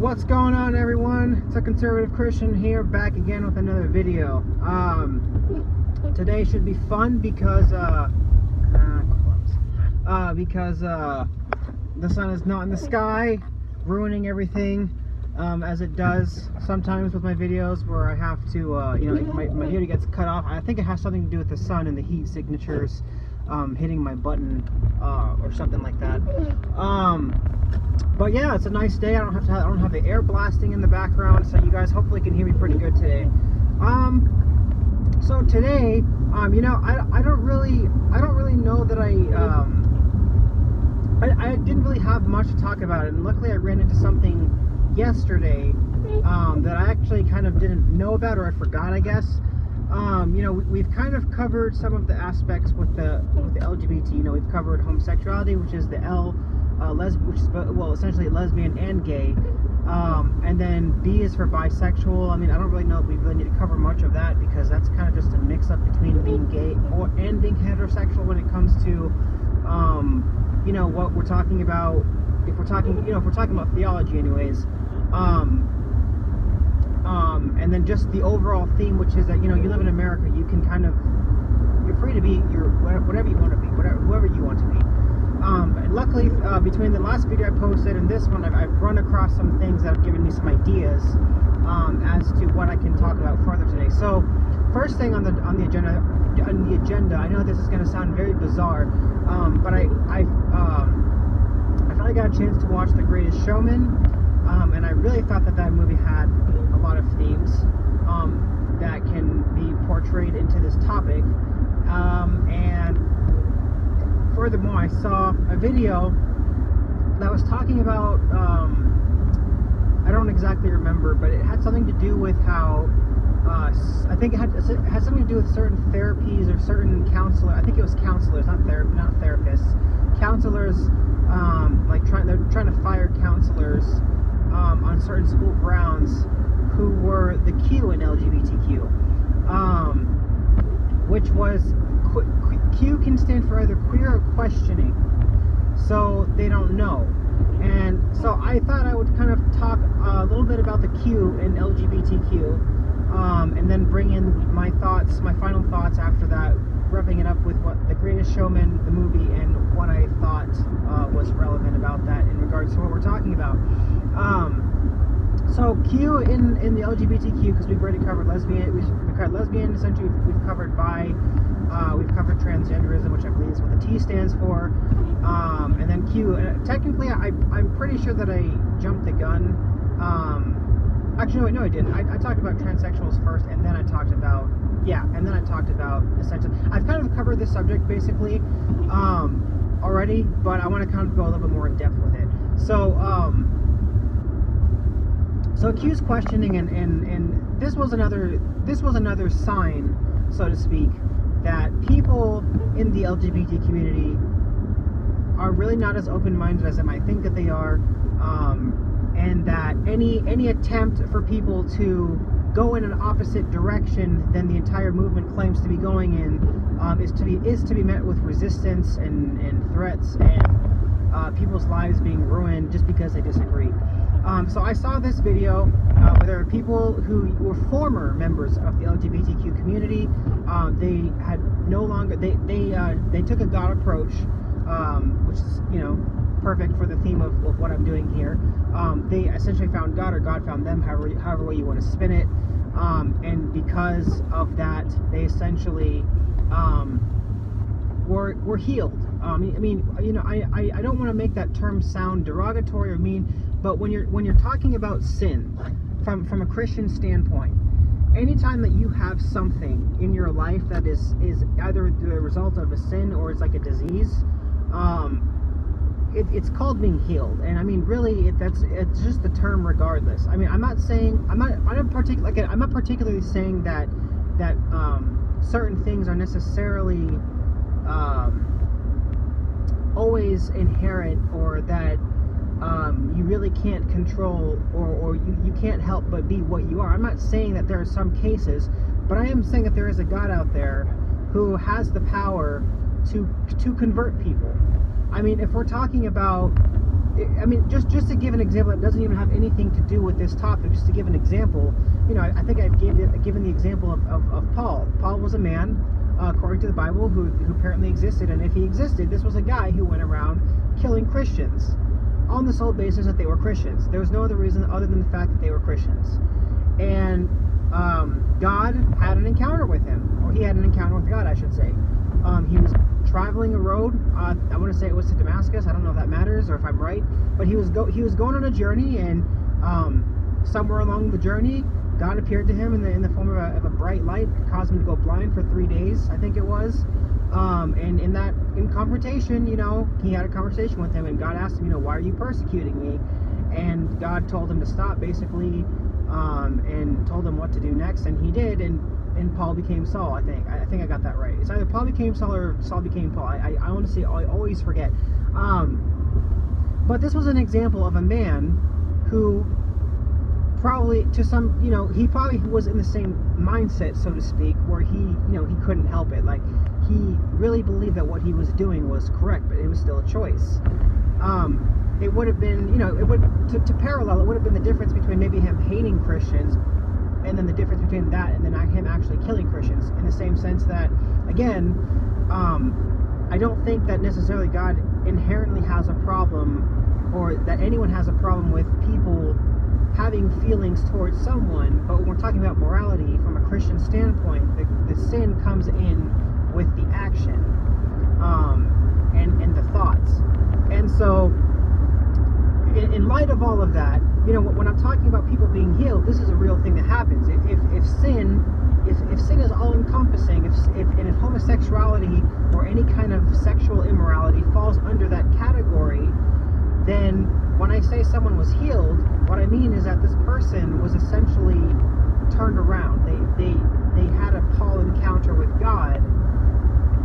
What's going on, everyone? It's a conservative Christian here, back again with another video. Today should be fun because the sun is not in the sky, ruining everything, as it does sometimes with my videos, where I have to, my video gets cut off. I think it has something to do with the sun and the heat signatures hitting my button or something like that. But yeah, it's a nice day. I don't have the air blasting in the background, so you guys hopefully can hear me pretty good today. So today, I don't really know that I didn't really have much to talk about, and luckily I ran into something yesterday that I actually kind of didn't know about, or I forgot, I guess. We've kind of covered some of the aspects with the LGBT. We've covered homosexuality, which is the which is, well, essentially lesbian and gay, and then B is for bisexual. I mean, I don't really know if we really need to cover much of that, because that's kind of just a mix-up between being gay and being heterosexual when it comes to, what we're talking about. If we're talking about theology, anyways. And then just the overall theme, which is that, you live in America, you're free to be whatever you want to be, whoever you want to be. And luckily, between the last video I posted and this one, I've run across some things that have given me some ideas as to what I can talk about further today. So, first thing on the agenda, I know this is going to sound very bizarre, but I finally got a chance to watch The Greatest Showman, and I really thought that movie had a lot of themes that can be portrayed into this topic, and furthermore, I saw a video that was talking about, I don't exactly remember, but it had something to do with how, I think it had something to do with certain therapies or certain counselors. I think it was counselors, not therapists. Counselors, they're trying to fire counselors on certain school grounds who were the Q in LGBTQ, which was Q can stand for either queer or questioning, so they don't know. And so I thought I would kind of talk a little bit about the Q in LGBTQ, and then bring in my final thoughts after that, wrapping it up with what The Greatest Showman, the movie, and what I thought was relevant about that in regards to what we're talking about. So Q in the LGBTQ, because we've already covered lesbian, we've covered lesbian, essentially we've covered bi, we've covered transgenderism, which I believe is what the T stands for, and then Q. Technically, I'm pretty sure that I jumped the gun. Actually, no, I didn't. I talked about transsexuals first, and then I talked about essentially. I've kind of covered this subject basically already, but I want to kind of go a little bit more in depth with it. So Q's questioning, and this was another sign, so to speak, that people in the LGBT community are really not as open-minded as I might think that they are, and that any attempt for people to go in an opposite direction than the entire movement claims to be going in is to be met with resistance and threats, and people's lives being ruined just because they disagree. So I saw this video where there are people who were former members of the LGBTQ community. They had no longer, they took a God approach, which is, perfect for the theme of what I'm doing here. They essentially found God, or God found them, however way you want to spin it. And because of that, they essentially were healed. I don't want to make that term sound derogatory or mean, but when you're talking about sin from a Christian standpoint, anytime that you have something in your life that is either the result of a sin or it's like a disease, it's called being healed. And I mean, really, it's just the term regardless. I mean, I'm not particularly saying that certain things are necessarily always inherent, or that you really can't control, or you can't help but be what you are. I'm not saying that there are some cases, but I am saying that there is a God out there who has the power to convert people. I mean, if we're talking about I mean, just to give an example that doesn't even have anything to do with this topic, just to give an example, you know, I think I've given the example of Paul. Paul was a man, according to the Bible, who apparently existed, and if he existed, this was a guy who went around killing Christians on the sole basis that they were Christians. There was no other reason other than the fact that they were Christians. And God had an encounter with him, or he had an encounter with God, I should say. He was traveling a road. I want to say it was to Damascus. I don't know if that matters or if I'm right, but he was going on a journey, and somewhere along the journey, God appeared to him in the form of a bright light, caused him to go blind for 3 days, I think it was. And in confrontation, you know, he had a conversation with him, and God asked him, you know, why are you persecuting me? And God told him to stop, basically, and told him what to do next, and he did, and Paul became Saul. I think I got that right. It's either Paul became Saul or Saul became Paul. I honestly, I always forget. But this was an example of a man who probably, to some, you know, he probably was in the same mindset, so to speak, where he, you know, he couldn't help it. Like, he really believed that what he was doing was correct, but it was still a choice. It would have been, you know, it would, to parallel, it would have been the difference between maybe him hating Christians, and then the difference between that and then him actually killing Christians, in the same sense that, again, I don't think that necessarily God inherently has a problem, or that anyone has a problem with people having feelings towards someone, but when we're talking about morality from a Christian standpoint, the sin comes in with the action, and the thoughts. And so, in light of all of that, you know, when I'm talking about people being healed, this is a real thing that happens. If sin is all encompassing, if homosexuality or any kind of sexual immorality falls under that category, then when I say someone was healed, what I mean is that this person was essentially turned around. They had a Paul encounter with God,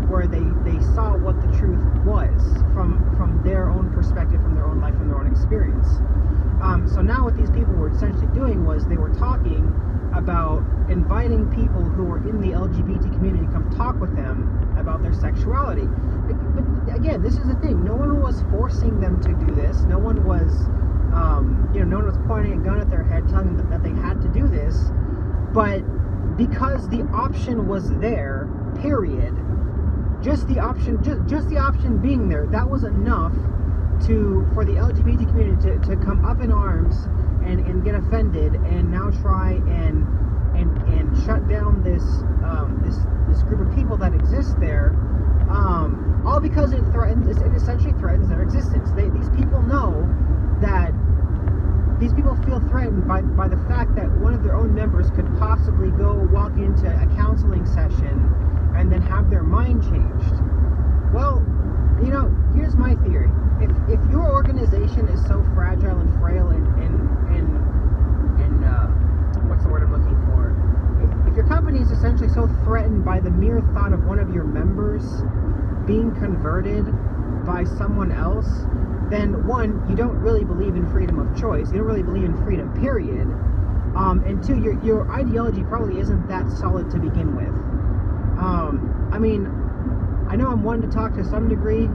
where they saw what the truth was from their own perspective, from their own life, from their own experience. So now what these people were essentially doing was they were talking about inviting people who were in the LGBT community to come talk with them about their sexuality. But again, this is the thing. No one was forcing them to do this. No one was, you know, no one was pointing a gun at their head telling them that they had to do this. But because the option was there, period, just the option being there, that was enough for the LGBT community to come up in arms and get offended, and now try and shut down this group of people that exist there, all because it essentially threatens their existence. These people know that these people feel threatened by the fact that one of their own members could possibly go walk into a counseling session and then have their mind changed. Well, you know, here's my theory. If your organization is so fragile and frail and what's the word I'm looking for? If your company is essentially so threatened by the mere thought of one of your members being converted by someone else, then one, you don't really believe in freedom of choice. You don't really believe in freedom, period. And two, your ideology probably isn't that solid to begin with. I mean, I know I'm one to talk to some degree.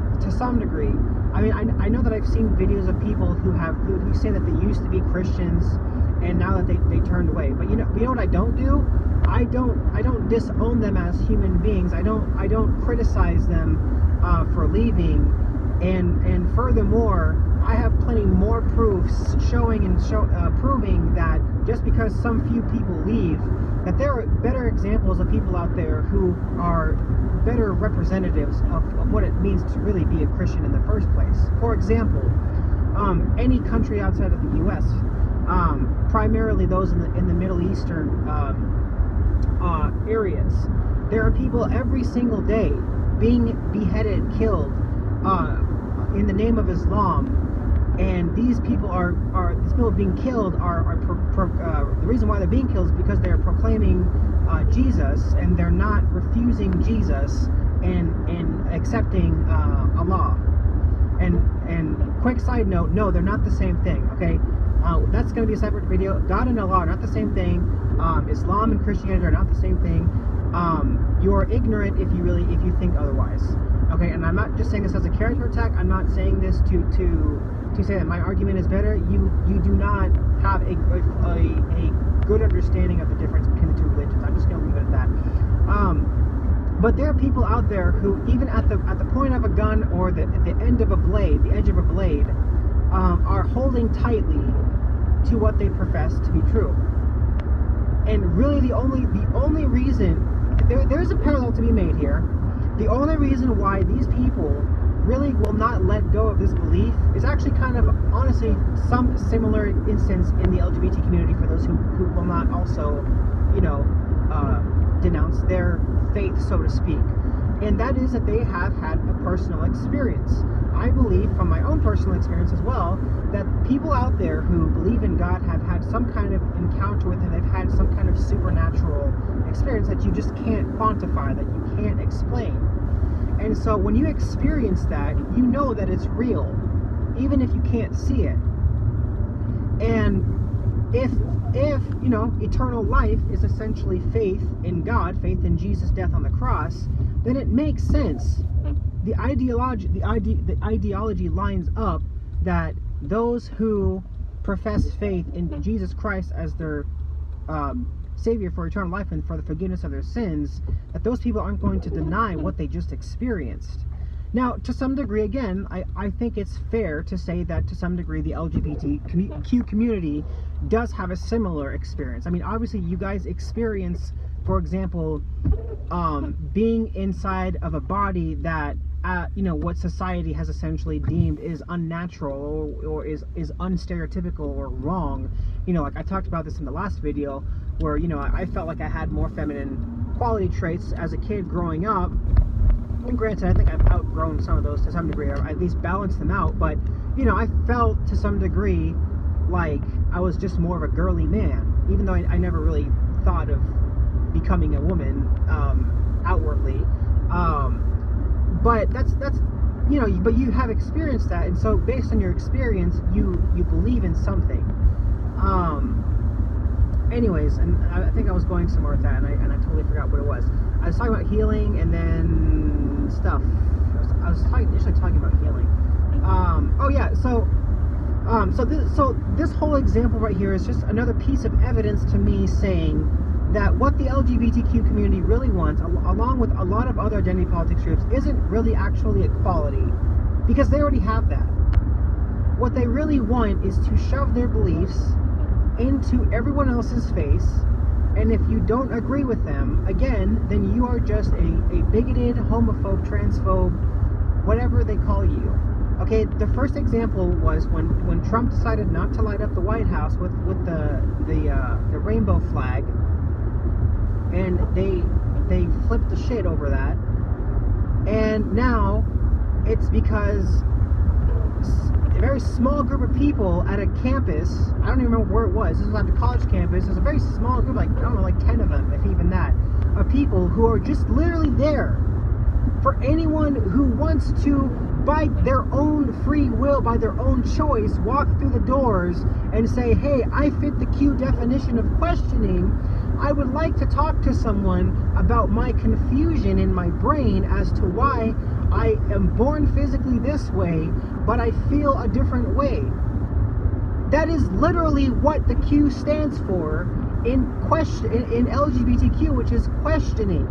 I mean, I know that I've seen videos of people who say that they used to be Christians and now that they turned away. But you know what I don't do? I don't disown them as human beings. I don't criticize them for leaving. And furthermore, I have plenty more proofs proving that just because some few people leave, that there are better examples of people out there who are better representatives of what it means to really be a Christian in the first place. For example, any country outside of the U.S., primarily those in the Middle Eastern areas, there are people every single day being beheaded, killed in the name of Islam. And these people being killed the reason why they're being killed is because they're proclaiming Jesus, and they're not refusing Jesus and accepting Allah. And quick side note, no, they're not the same thing. Okay, that's going to be a separate video. God and Allah are not the same thing. Islam and Christianity are not the same thing. You are ignorant if you think otherwise. Okay, and I'm not just saying this as a character attack. I'm not saying this to say that my argument is better. You do not have a good understanding of the difference between the two religions. I'm just going to leave it at that. But there are people out there who, even at the point of a gun or the end of a blade, are holding tightly to what they profess to be true. And really, the only reason there's a parallel to be made here. The only reason why these people really will not let go of this belief is actually kind of, honestly, some similar instance in the LGBT community for those who will not also, denounce their faith, so to speak. And that is that they have had a personal experience. I believe, from my own personal experience as well, that people out there who believe in God have had some kind of encounter with Him. They've had some kind of supernatural experience that you just can't quantify, that you can't explain. And so when you experience that, you know that it's real, even if you can't see it. And if eternal life is essentially faith in God, faith in Jesus' death on the cross, then it makes sense. The ideology lines up that those who profess faith in Jesus Christ as their Savior for eternal life and for the forgiveness of their sins, that those people aren't going to deny what they just experienced. Now, to some degree, again, I think it's fair to say that to some degree the LGBTQ community does have a similar experience. I mean, obviously you guys experience, for example, being inside of a body that what society has essentially deemed is unnatural or is unstereotypical or wrong. Like I talked about this in the last video, where I felt like I had more feminine quality traits as a kid growing up. And granted, I think I've outgrown some of those to some degree, or at least balanced them out. But I felt to some degree like I was just more of a girly man, even though I never really thought of becoming a woman outwardly. But that's but you have experienced that, and so based on your experience, you believe in something. Anyways, and I think I was going somewhere with that, and I totally forgot what it was. I was talking about healing, and then stuff. I was initially talking about healing. So this whole example right here is just another piece of evidence to me saying that what the LGBTQ community really wants, along with a lot of other identity politics groups, isn't really actually equality, because they already have that. What they really want is to shove their beliefs into everyone else's face, and if you don't agree with them, again, then you are just a bigoted, homophobe, transphobe, whatever they call you. Okay, the first example was when Trump decided not to light up the White House with the rainbow flag, and they flipped the shit over that, and now it's because a very small group of people at a campus, I don't even remember where it was, this was at the college campus, there's a very small group, like, I don't know, like 10 of them, if even that, of people who are just literally there for anyone who wants to, by their own free will, by their own choice, walk through the doors and say, hey, I fit the Q definition of questioning. I would like to talk to someone about my confusion in my brain as to why I am born physically this way, but I feel a different way. That is literally what the Q stands for in LGBTQ, which is questioning.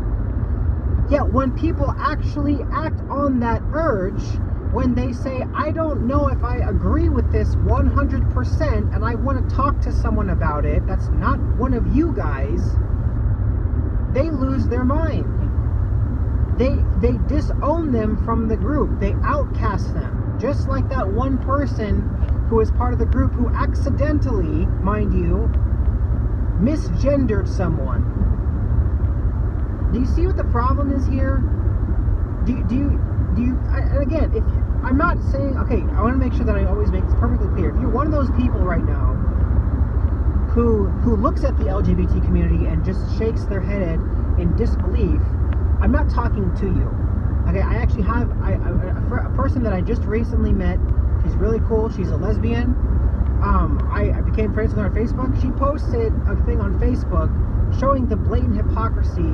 Yet when people actually act on that urge, when they say, I don't know if I agree with this 100% and I want to talk to someone about it, that's not one of you guys, they lose their mind. They disown them from the group. They outcast them. Just like that one person who is part of the group who accidentally, mind you, misgendered someone. Do you see what the problem is here? Do you and again, if I'm not saying, okay, I want to make sure that I always make this perfectly clear. If you're one of those people right now who looks at the LGBT community and just shakes their head in disbelief, I'm not talking to you. Okay, I actually have a person that I just recently met. She's really cool. She's a lesbian. I became friends with her on Facebook. She posted a thing on Facebook showing the blatant hypocrisy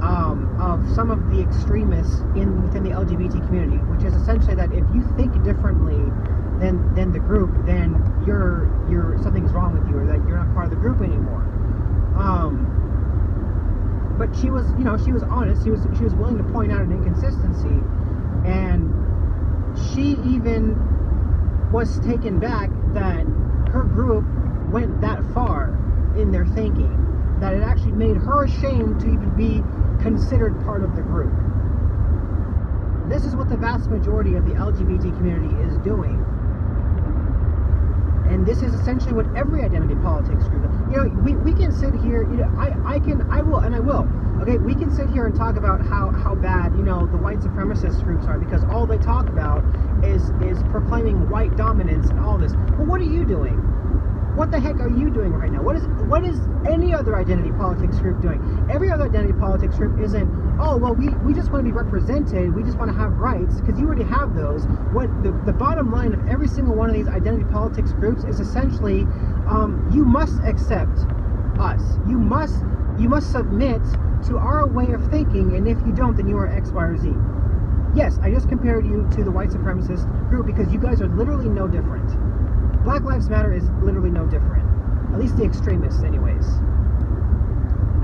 of some of the extremists within the LGBT community, which is essentially that if you think differently than the group, then you're something's wrong with you, or that you're not part of the group anymore. But she was honest. She was willing to point out an inconsistency, and she even was taken back that her group went that far in their thinking, that it actually made her ashamed to even be considered part of the group. This is what the vast majority of the LGBT community is doing. And this is essentially what every identity politics group does. We can sit here, I will. Okay, we can sit here and talk about how bad, the white supremacist groups are, because all they talk about is proclaiming white dominance and all this. Well, what are you doing? What the heck are you doing right now? What is any other identity politics group doing? Every other identity politics group isn't, oh, well, we just want to be represented, we just want to have rights, because you already have those. What the bottom line of every single one of these identity politics groups is essentially, you must accept us. You must submit to our way of thinking, and if you don't, then you are X, Y, or Z. Yes, I just compared you to the white supremacist group because you guys are literally no different. Black Lives Matter is literally no different. At least the extremists, anyways.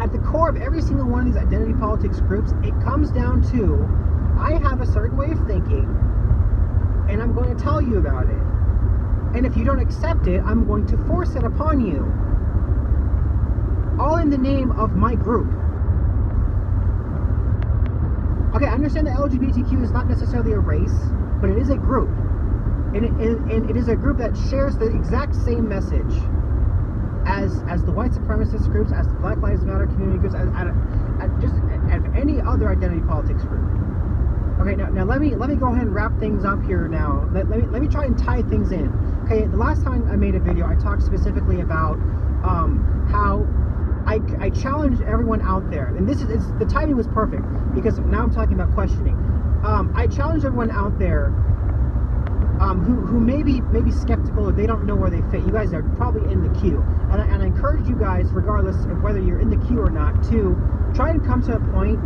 At the core of every single one of these identity politics groups, it comes down to, I have a certain way of thinking, and I'm going to tell you about it. And if you don't accept it, I'm going to force it upon you. All in the name of my group. Okay, I understand that LGBTQ is not necessarily a race, but it is a group. And it is a group that shares the exact same message as the white supremacist groups, as the Black Lives Matter community groups, as any other identity politics group. Okay, now let me go ahead and wrap things up here now. Let me try and tie things in. Okay, the last time I made a video, I talked specifically about how I challenged everyone out there, and the timing was perfect because now I'm talking about questioning. I challenged everyone out there who may be skeptical, or they don't know where they fit. You guys are probably in the queue, and I encourage you guys, regardless of whether you're in the queue or not, to try and come to a point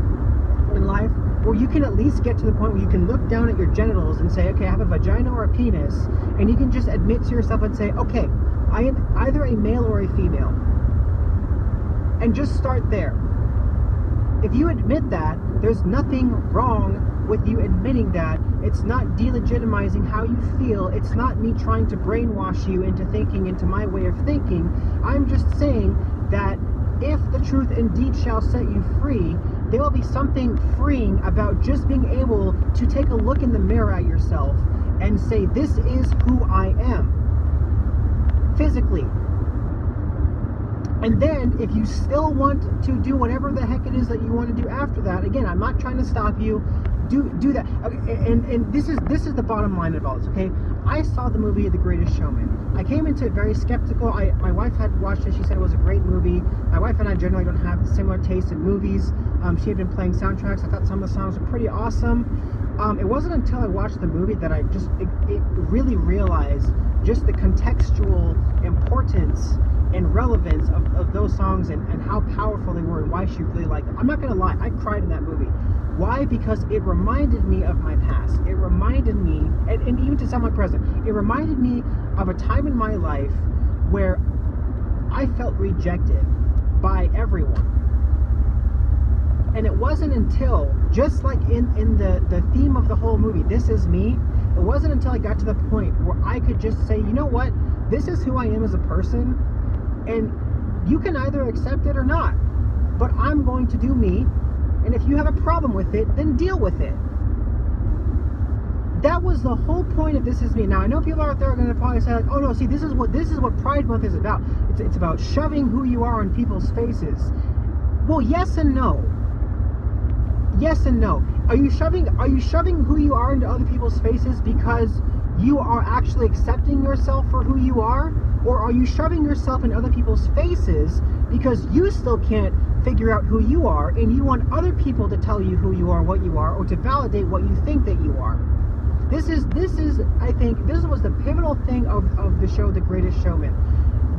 in life where you can at least get to the point where you can look down at your genitals and say, okay, I have a vagina or a penis, and you can just admit to yourself and say, okay, I am either a male or a female, and just start there. If you admit that, there's nothing wrong with you admitting that. It's not delegitimizing how you feel. It's not me trying to brainwash you into my way of thinking. I'm just saying that if the truth indeed shall set you free, there will be something freeing about just being able to take a look in the mirror at yourself and say, this is who I am, physically. And then, if you still want to do whatever the heck it is that you want to do after that, again, I'm not trying to stop you. Do that. Okay, and this is the bottom line of all this. Okay, I saw the movie The Greatest Showman. I came into it very skeptical. My wife had watched it. She said it was a great movie. My wife and I generally don't have similar tastes in movies. She had been playing soundtracks. I thought some of the songs were pretty awesome. It wasn't until I watched the movie that I it really realized just the contextual importance and relevance of those songs and how powerful they were and why she really liked them. I'm not gonna lie, I cried in that movie. Why? Because it reminded me of my past. It reminded me, and even to someone present, it reminded me of a time in my life where I felt rejected by everyone. And it wasn't until, just like in the theme of the whole movie, This Is Me, it wasn't until I got to the point where I could just say, you know what, this is who I am as a person, and you can either accept it or not, but I'm going to do me, and if you have a problem with it, then deal with it. That was the whole point of This Is Me. Now, I know people out there are going to probably say, like, oh no, see, this is what Pride Month is about. It's about shoving who you are in people's faces. Well, yes and no. Yes and no. Are you shoving who you are into other people's faces because you are actually accepting yourself for who you are? Or are you shoving yourself in other people's faces because you still can't figure out who you are and you want other people to tell you who you are, what you are, or to validate what you think that you are? This is I think this was the pivotal thing of the show The Greatest Showman.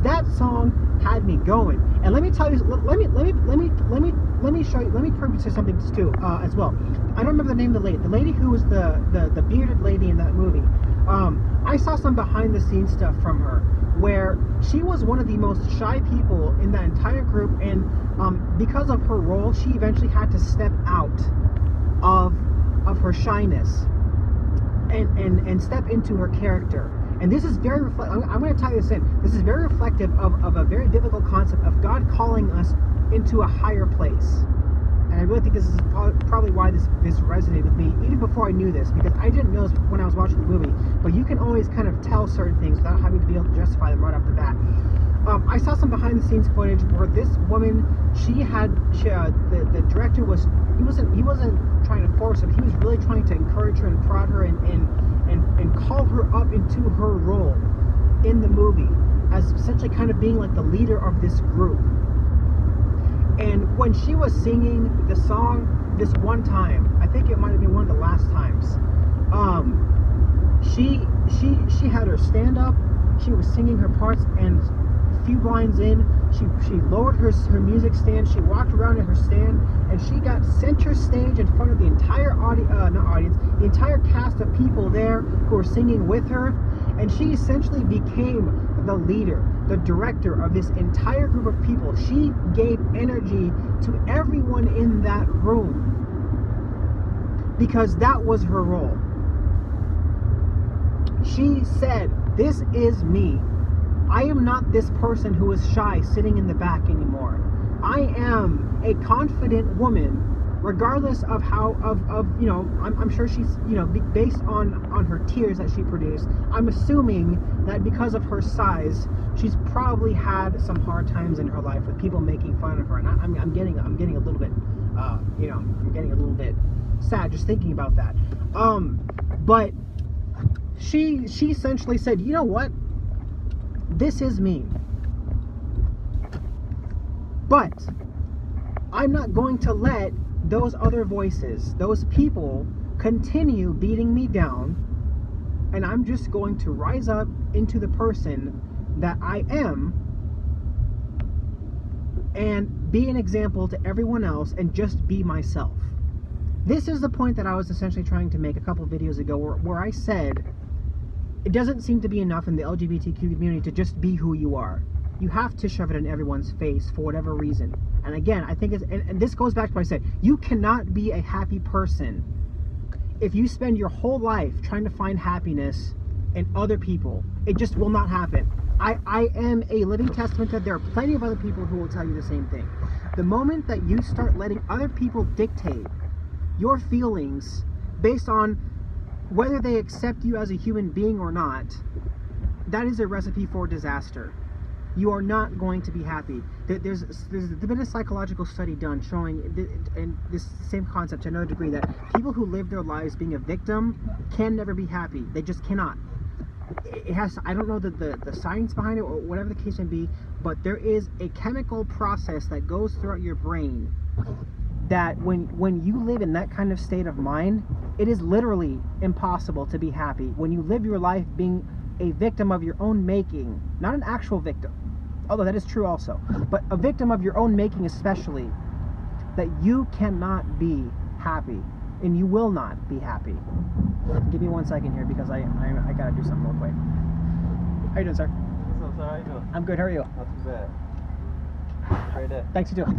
That song had me going. And let me tell you, let me let me show you. Let me prove you to something too, as well. I don't remember the name of the lady. The lady who was the bearded lady in that movie. I saw some behind the scenes stuff from her, where she was one of the most shy people in that entire group, and because of her role, she eventually had to step out of her shyness and step into her character. And this is very I'm going to tie this in. This is very reflective of a very biblical concept of God calling us into a higher place. And I really think this is probably why this resonated with me, even before I knew this, because I didn't know this when I was watching the movie, but you can always kind of tell certain things without having to be able to justify them right off the bat. I saw some behind the scenes footage where this woman, the director he wasn't trying to force her, he was really trying to encourage her and prod her and call her up into her role in the movie as essentially kind of being like the leader of this group. And when she was singing the song this one time, I think it might have been one of the last times, she had her stand up, she was singing her parts, and a few lines in, she lowered her music stand, she walked around in her stand, and she got center stage in front of the entire the entire cast of people there who were singing with her, and she essentially became the leader, the director of this entire group of people. She gave energy to everyone in that room because that was her role. She said, "This is me. I am not this person who is shy sitting in the back anymore. I am a confident woman, regardless of how, I'm sure she's, based on her tears that she produced, I'm assuming that because of her size, she's probably had some hard times in her life with people making fun of her. And I'm getting a little bit, I'm getting a little bit sad just thinking about that. But she essentially said, you know what? This is me. But I'm not going to let those other voices, those people, continue beating me down, and I'm just going to rise up into the person that I am and be an example to everyone else and just be myself." This is the point that I was essentially trying to make a couple videos ago, where I said it doesn't seem to be enough in the LGBTQ community to just be who you are. You have to shove it in everyone's face for whatever reason. And again, I think and this goes back to what I said, you cannot be a happy person if you spend your whole life trying to find happiness in other people. It just will not happen. I am a living testament that there are plenty of other people who will tell you the same thing. The moment that you start letting other people dictate your feelings based on whether they accept you as a human being or not, that is a recipe for disaster. You are not going to be happy. There's been a psychological study done showing, and this same concept to another degree, that people who live their lives being a victim can never be happy. They just cannot. It has, I don't know the science behind it or whatever the case may be, but there is a chemical process that goes throughout your brain that when you live in that kind of state of mind, it is literally impossible to be happy. When you live your life being a victim of your own making, not an actual victim, although that is true also, but a victim of your own making especially, that you cannot be happy, and you will not be happy. Give me 1 second here because I gotta do something real quick. How you doing, sir? What's up, sir? How you doing? I'm good, how are you? Not too bad. Great day. Thanks, you too.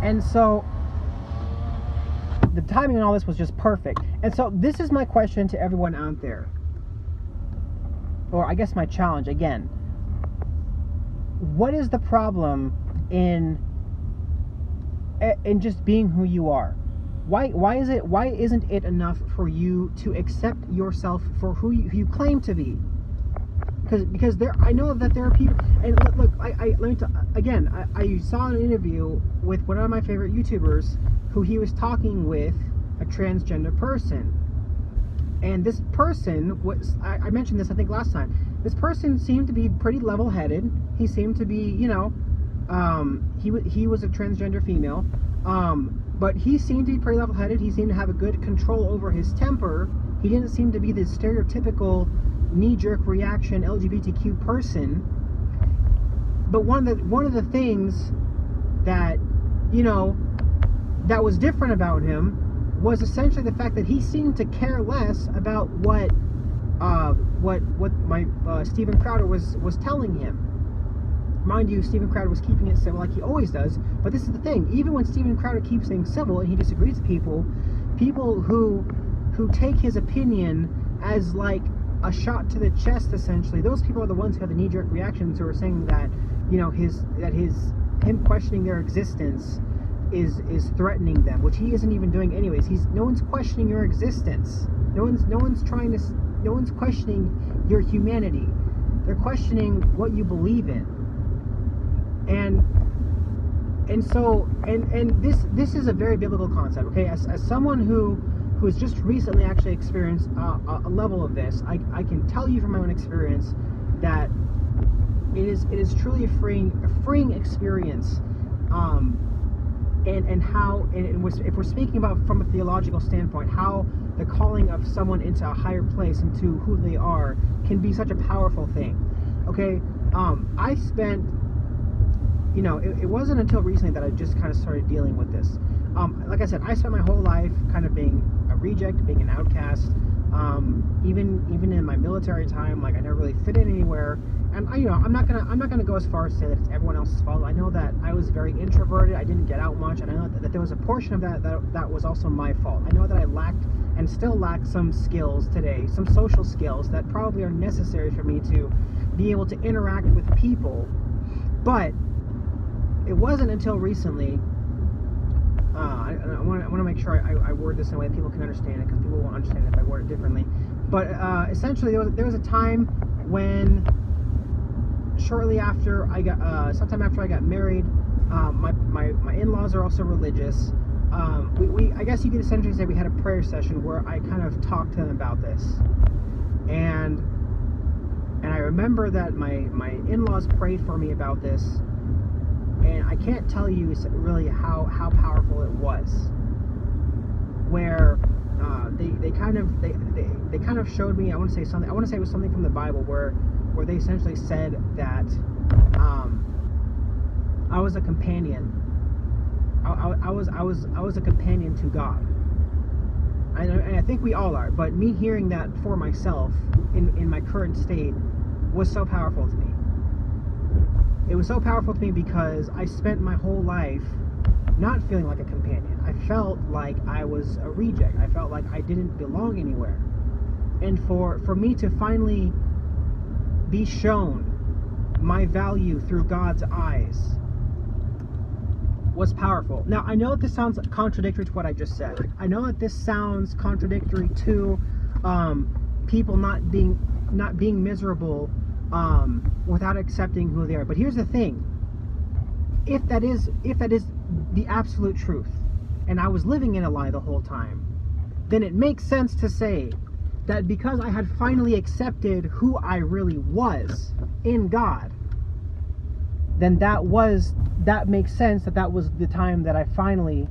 And so the timing on all this was just perfect. And so this is my question to everyone out there, or I guess my challenge again. What is the problem in just being who you are? Why isn't it enough for you to accept yourself for who you claim to be? Because I know that there are people, and look, I saw an interview with one of my favorite YouTubers who he was talking with a transgender person, and this person was, I mentioned this I think last time, this person seemed to be pretty level-headed. He seemed to be, he was a transgender female, but he seemed to be pretty level-headed. He seemed to have a good control over his temper. He didn't seem to be the stereotypical knee-jerk reaction LGBTQ person. But one of the things that, you know, that was different about him was essentially the fact that he seemed to care less about what my Steven Crowder was telling him. Mind you, Steven Crowder was keeping it civil like he always does, but this is the thing, even when Steven Crowder keeps things civil and he disagrees with people who take his opinion as like a shot to the chest, essentially, those people are the ones who have the knee-jerk reactions, who are saying that, you know, him questioning their existence is threatening them, which he isn't even doing anyways. No one's questioning your existence. No one's questioning your humanity. They're questioning what you believe in. And so this is a very biblical concept, okay? As someone who has just recently actually experienced a level of this, I can tell you from my own experience that it is truly a freeing experience. If we're speaking about from a theological standpoint, how the calling of someone into a higher place, into who they are, can be such a powerful thing. Okay, I spent, you know, it wasn't until recently that I just kind of started dealing with this. Like I said, I spent my whole life kind of being a reject, being an outcast. Even in my military time, like I never really fit in anywhere. And I'm not gonna go as far as to say that it's everyone else's fault. I know that I was very introverted. I didn't get out much, and I know that there was a portion of that was also my fault. I know that I lacked and still lack some skills today, some social skills that probably are necessary for me to be able to interact with people. But it wasn't until recently. I want to make sure I word this in a way that people can understand it, because people won't understand it if I word it differently. But essentially, there was a time when, shortly after sometime after I got married, my in-laws are also religious. I guess you could essentially say we had a prayer session where I kind of talked to them about this, and I remember that my in-laws prayed for me about this. And I can't tell you really how powerful it was. Where they kind of showed me. I want to say something. I want to say it was something from the Bible where they essentially said that I was a companion. I was a companion to God. And I think we all are. But me hearing that for myself in my current state was so powerful to me. It was so powerful to me because I spent my whole life not feeling like a companion. I felt like I was a reject. I felt like I didn't belong anywhere. And for me to finally be shown my value through God's eyes was powerful. Now, I know that this sounds contradictory to what I just said. I know that this sounds contradictory to people not being miserable without accepting who they are. But here's the thing: if that is the absolute truth, and I was living in a lie the whole time, then it makes sense to say that because I had finally accepted who I really was in God, then that makes sense that was the time that I finally,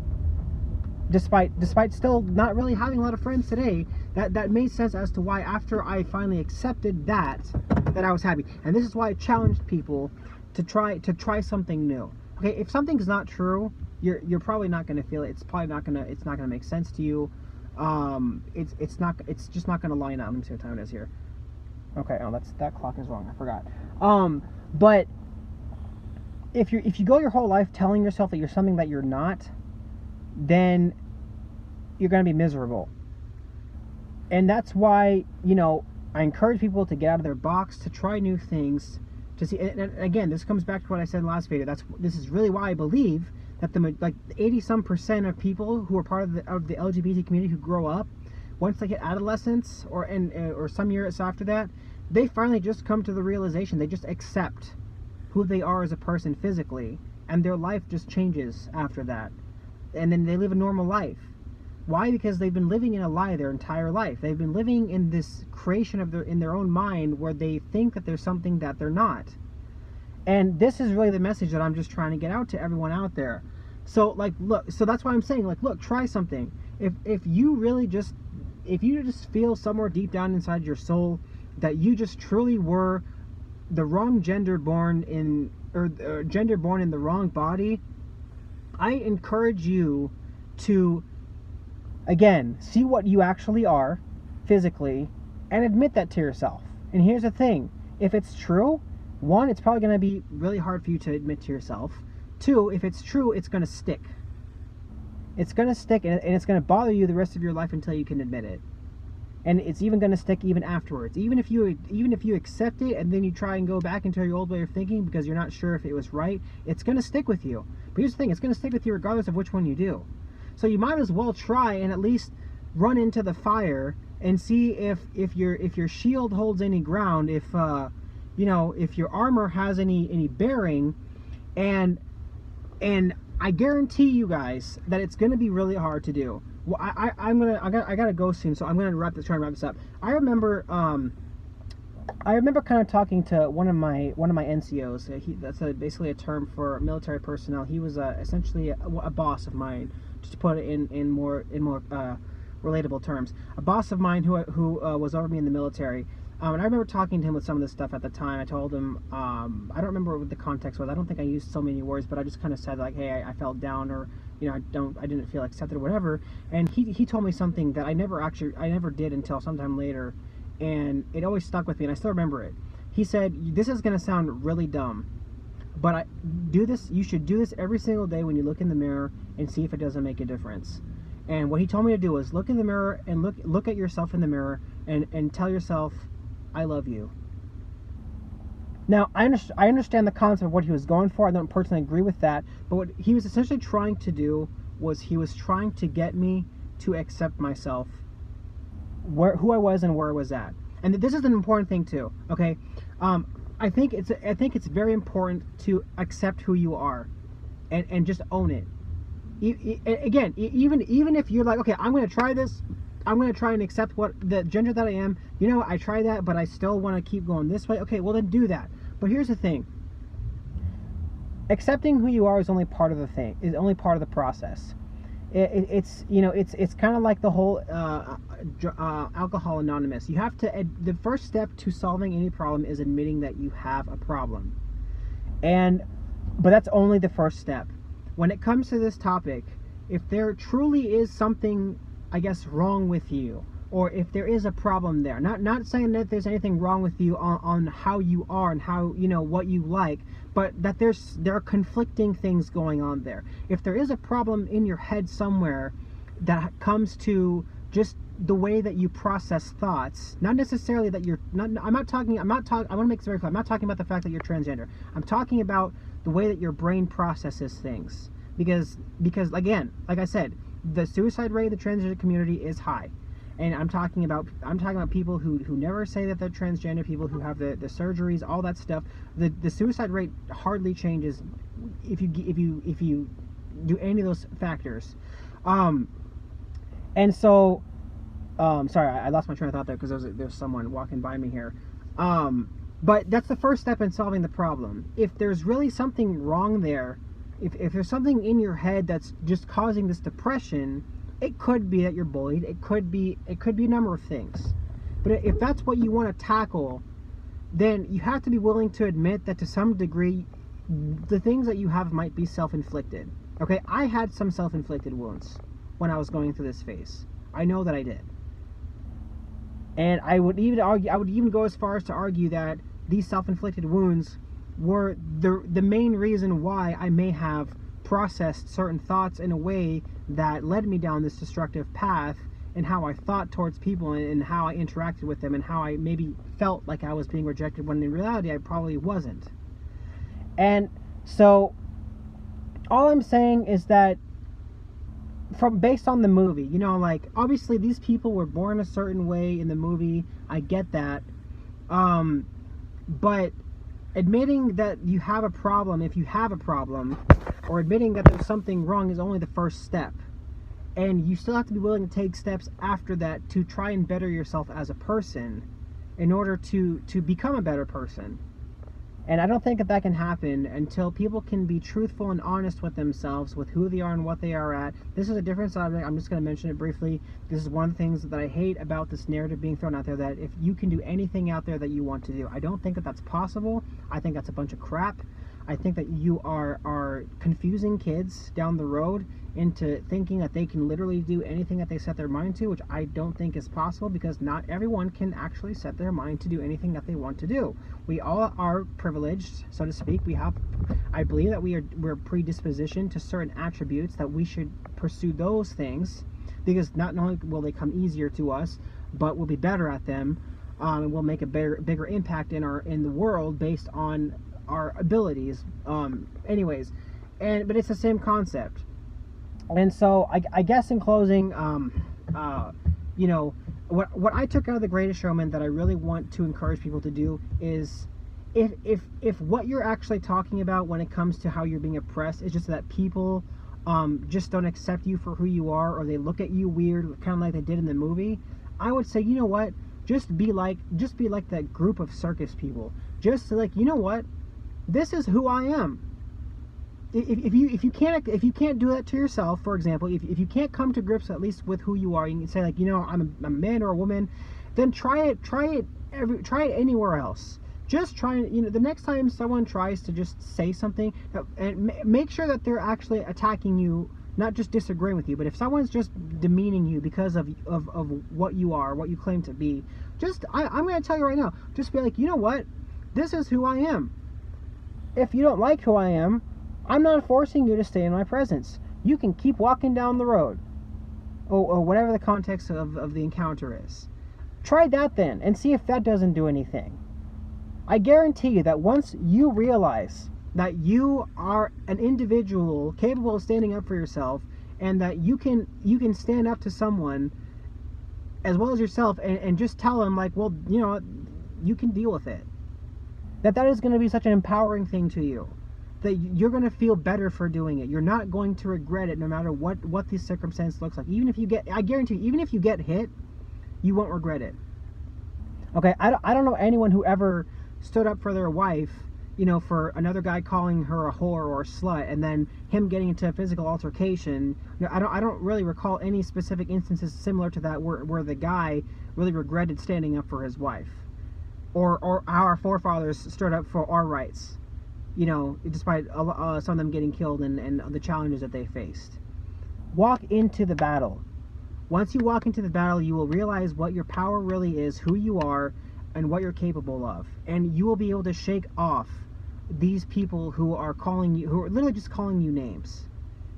despite still not really having a lot of friends today, that made sense as to why after I finally accepted that I was happy. And this is why I challenged people to try something new. Okay, if something's not true, you're probably not going to feel it. It's not going to make sense to you. It's just not going to line up. Let me see what time it is here. Okay, oh, that clock is wrong. I forgot. But if you go your whole life telling yourself that you're something that you're not, then you're going to be miserable. And that's why, I encourage people to get out of their box, to try new things, to see. And again, this comes back to what I said in the last video. This is really why I believe that 80% of people who are part of the LGBT community who grow up, once they hit adolescence or some years after that, they finally just come to the realization, they just accept who they are as a person physically, and their life just changes after that, and then they live a normal life. Why? Because they've been living in a lie their entire life. They've been living in this creation in their own mind where they think that there's something that they're not. And this is really the message that I'm just trying to get out to everyone out there. So so that's why I'm saying, look, try something. If you just feel somewhere deep down inside your soul that you just truly were the wrong gender born or gender born in the wrong body, I encourage you to, again, see what you actually are physically and admit that to yourself. And here's the thing, if it's true, one, it's probably going to be really hard for you to admit to yourself. Two, if it's true, it's going to stick. It's going to stick, and it's going to bother you the rest of your life until you can admit it. And it's even going to stick even afterwards. Even if you accept it and then you try and go back into your old way of thinking because you're not sure if it was right, it's going to stick with you. But here's the thing, it's going to stick with you regardless of which one you do. So you might as well try and at least run into the fire and see if your shield holds any ground, if if your armor has any bearing, and I guarantee you guys that it's going to be really hard to do. Well, I gotta go soon, so I'm gonna try and wrap this up. I remember kind of talking to one of my NCOs. That's basically a term for military personnel. He was essentially a boss of mine, just to put it in more relatable terms. A boss of mine who was over me in the military. And I remember talking to him with some of this stuff at the time. I told him, I don't remember what the context was. I don't think I used so many words, but I just kind of said like, hey, I felt down, or I didn't feel accepted or whatever. And he told me something that I never did until sometime later, and it always stuck with me, and I still remember it. He said, this is going to sound really dumb, but you should do this every single day when you look in the mirror and see if it doesn't make a difference. And what he told me to do was look in the mirror and look at yourself in the mirror and tell yourself, I love you. Now, I understand the concept of what he was going for. I don't personally agree with that. But what he was essentially trying to do was he was trying to get me to accept myself, who I was and where I was at. And this is an important thing too. Okay, I think it's very important to accept who you are, and just own it. Again, even if you're like, okay, I'm going to try this. I'm going to try and accept what the gender that I am. I tried that, but I still want to keep going this way. Okay, well then do that. But here's the thing. Accepting who you are is only part of the thing. Is only part of the process. It's kind of like the whole Alcohol Anonymous. You have to. The first step to solving any problem is admitting that you have a problem. But that's only the first step. When it comes to this topic, if there truly is something, I guess, wrong with you, or if there is a problem there, not saying that there's anything wrong with you on how you are and how what you like, but that there are conflicting things going on there. If there is a problem in your head somewhere that comes to just the way that you process thoughts, not necessarily that you're not. I want to make this very clear. I'm not talking about the fact that you're transgender. I'm talking about the way that your brain processes things, because again, like I said, the suicide rate of the transgender community is high, and I'm talking about people who never say that they're transgender, people who have the surgeries, all that stuff. The suicide rate hardly changes if you do any of those factors. And so, sorry, I lost my train of thought there because there's someone walking by me here. But that's the first step in solving the problem. If there's really something wrong there, if there's something in your head that's just causing this depression, it could be that you're bullied. It could be a number of things. But if that's what you want to tackle, then you have to be willing to admit that to some degree, the things that you have might be self-inflicted. Okay, I had some self-inflicted wounds when I was going through this phase. I know that I did. And I would even go as far as to argue that these self-inflicted wounds were the main reason why I may have processed certain thoughts in a way that led me down this destructive path, and how I thought towards people and how I interacted with them and how I maybe felt like I was being rejected when in reality I probably wasn't. And so all I'm saying is that based on the movie, like obviously these people were born a certain way in the movie, I get that, but admitting that you have a problem, if you have a problem, or admitting that there's something wrong is only the first step. And you still have to be willing to take steps after that to try and better yourself as a person in order to become a better person. And I don't think that can happen until people can be truthful and honest with themselves, with who they are and what they are at. This is a different subject. I'm just going to mention it briefly. This is one of the things that I hate about this narrative being thrown out there, that if you can do anything out there that you want to do. I don't think that that's possible. I think that's a bunch of crap. I think that you are confusing kids down the road into thinking that they can literally do anything that they set their mind to, which I don't think is possible, because not everyone can actually set their mind to do anything that they want to do. We all are privileged, so to speak. I believe that we're predispositioned to certain attributes that we should pursue those things, because not only will they come easier to us, but we'll be better at them, and we'll make a bigger impact in the world based on our abilities. Anyways, but it's the same concept. And so I guess in closing, you know, what I took out of The Greatest Showman that I really want to encourage people to do is, if what you're actually talking about when it comes to how you're being oppressed is just that people just don't accept you for who you are, or they look at you weird, kind of like they did in the movie, I would say, you know what, just be like that group of circus people. Just like, you know what, this is who I am. If you can't do that to yourself, for example, if you can't come to grips at least with who you are, you can say, like, you know, I'm a man or a woman, then try it anywhere else. Just try it, you know, the next time someone tries to just say something, and make sure that they're actually attacking you, not just disagreeing with you. But if someone's just demeaning you because of what you are, what you claim to be, I'm going to tell you right now, just be like, you know what, this is who I am. If you don't like who I am, I'm not forcing you to stay in my presence. You can keep walking down the road, or whatever the context of the encounter is. Try that then, and see if that doesn't do anything. I guarantee you that once you realize that you are an individual capable of standing up for yourself, and that you can stand up to someone as well as yourself, and just tell them, like, well, you know, you can deal with it. That is going to be such an empowering thing to you, that you're going to feel better for doing it. You're not going to regret it, no matter what the circumstance looks like. I guarantee you, even if you get hit, you won't regret it. Okay, I don't know anyone who ever stood up for their wife, you know, for another guy calling her a whore or a slut, and then him getting into a physical altercation. You know, I don't really recall any specific instances similar to that where the guy really regretted standing up for his wife, or how our forefathers stood up for our rights, you know, despite some of them getting killed and the challenges that they faced. Walk into the battle. Once you walk into the battle, you will realize what your power really is, who you are, and what you're capable of. And you will be able to shake off these people who are literally just calling you names,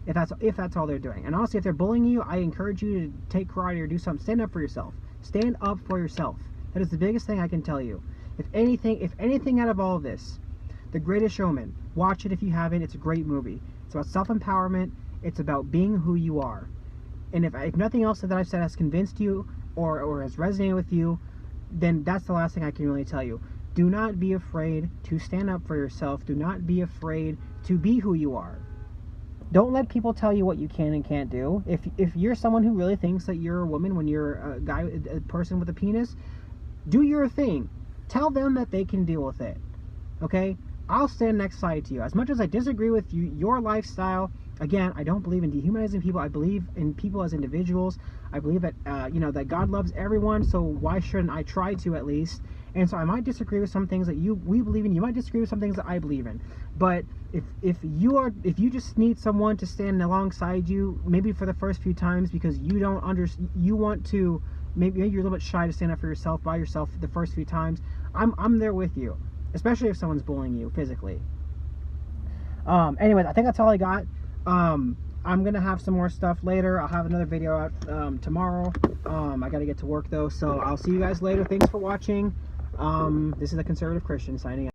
if that's all they're doing. And honestly, if they're bullying you, I encourage you to take karate or do something. Stand up for yourself. Stand up for yourself. That is the biggest thing I can tell you. If anything out of all of this, The Greatest Showman, watch it if you haven't. It's a great movie. It's about self-empowerment. It's about being who you are. And if nothing else that I've said has convinced you or has resonated with you, then that's the last thing I can really tell you. Do not be afraid to stand up for yourself. Do not be afraid to be who you are. Don't let people tell you what you can and can't do. If you're someone who really thinks that you're a woman when you're a person with a penis, do your thing. Tell them that they can deal with it. Okay? I'll stand next side to you. As much as I disagree with your lifestyle, again, I don't believe in dehumanizing people. I believe in people as individuals. I believe that that God loves everyone, so why shouldn't I try to, at least? And so I might disagree with some things that we believe in. You might disagree with some things that I believe in. But if you just need someone to stand alongside you, maybe for the first few times, because you want to, maybe you're a little bit shy to stand up for yourself by yourself the first few times, I'm there with you, especially if someone's bullying you physically. Anyways, I think that's all I got. I'm gonna have some more stuff later. I'll have another video out tomorrow. I gotta get to work though, so I'll see you guys later. Thanks for watching. This is a Conservative Christian signing out.